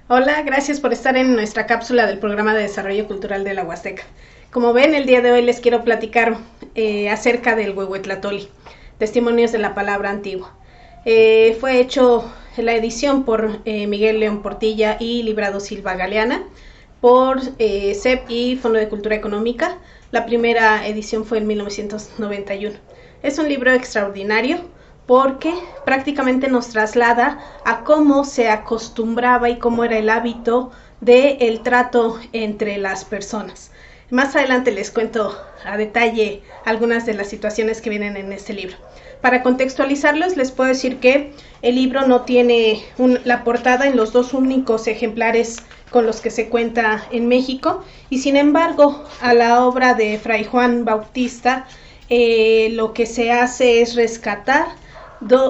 Hola, gracias por estar en nuestra cápsula del Programa de Desarrollo Cultural de la Huasteca. Como ven, el día de hoy les quiero platicar acerca del Huehuetlatoli, Testimonios de la Palabra Antigua. Fue hecho la edición por Miguel León Portilla y Librado Silva Galeana, por CEP y Fondo de Cultura Económica. La primera edición fue en 1991. Es un libro extraordinario porque prácticamente nos traslada a cómo se acostumbraba y cómo era el hábito del trato entre las personas. Más adelante les cuento a detalle algunas de las situaciones que vienen en este libro. Para contextualizarlos, les puedo decir que el libro no tiene la portada en los dos únicos ejemplares con los que se cuenta en México, y sin embargo, a la obra de Fray Juan Bautista, lo que se hace es rescatar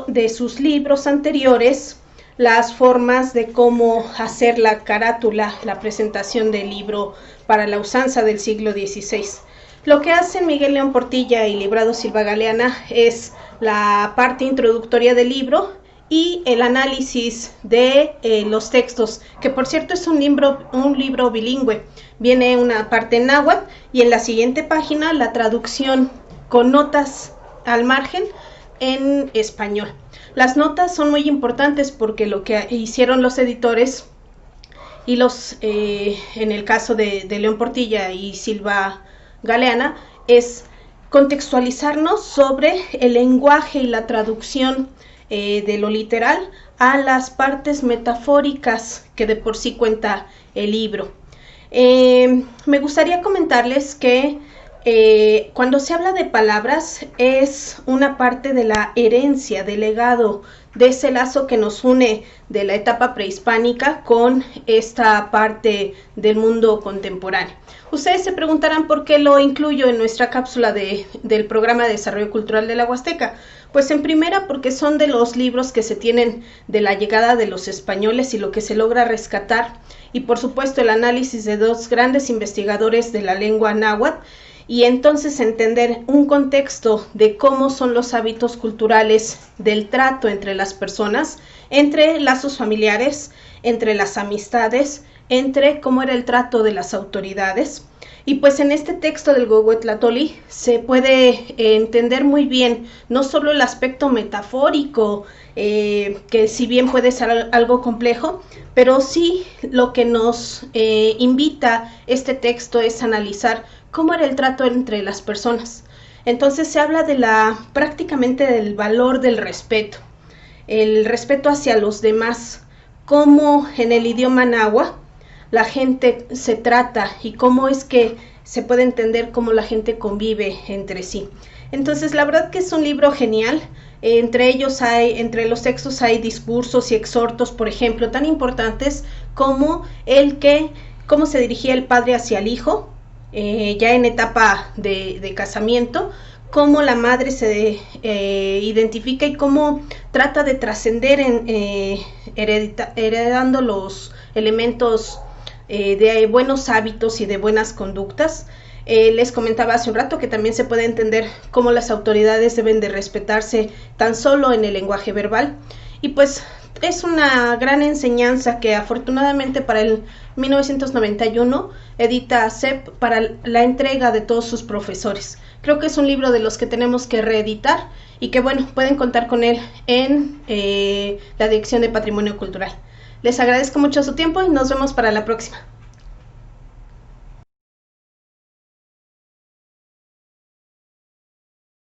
de sus libros anteriores las formas de cómo hacer la carátula, la presentación del libro para la usanza del siglo XVI. Lo que hacen Miguel León Portilla y Librado Silva Galeana es la parte introductoria del libro y el análisis de los textos, que por cierto es un libro bilingüe. Viene una parte en náhuatl y en la siguiente página la traducción con notas al margen en español. Las notas son muy importantes porque lo que hicieron los editores y en el caso de León Portilla y Silva Galeana, es contextualizarnos sobre el lenguaje y la traducción de lo literal a las partes metafóricas que de por sí cuenta el libro. Me gustaría comentarles que cuando se habla de palabras es una parte de la herencia, del legado, de ese lazo que nos une de la etapa prehispánica con esta parte del mundo contemporáneo. Ustedes se preguntarán por qué lo incluyo en nuestra cápsula del Programa de Desarrollo Cultural de la Huasteca. Pues en primera porque son de los libros que se tienen de la llegada de los españoles y lo que se logra rescatar, y por supuesto el análisis de dos grandes investigadores de la lengua náhuatl, y entonces entender un contexto de cómo son los hábitos culturales del trato entre las personas, entre lazos familiares, entre las amistades, entre cómo era el trato de las autoridades. Y pues en este texto del Huehuetlatoli se puede entender muy bien no solo el aspecto metafórico, que si bien puede ser algo complejo, pero sí lo que nos invita este texto es analizar cómo era el trato entre las personas. Entonces se habla prácticamente del valor del respeto, el respeto hacia los demás, cómo en el idioma náhuatl la gente se trata y cómo es que se puede entender cómo la gente convive entre sí. Entonces la verdad que es un libro genial. Entre los textos hay discursos y exhortos, por ejemplo, tan importantes como cómo se dirigía el padre hacia el hijo, ya en etapa de casamiento, cómo la madre se identifica y cómo trata de trascender heredando los elementos de buenos hábitos y de buenas conductas. Les comentaba hace un rato que también se puede entender cómo las autoridades deben de respetarse tan solo en el lenguaje verbal, y pues es una gran enseñanza que afortunadamente para el 1991 edita CEP para la entrega de todos sus profesores. Creo que es un libro de los que tenemos que reeditar y que bueno, pueden contar con él en la Dirección de Patrimonio Cultural. Les agradezco mucho su tiempo y nos vemos para la próxima.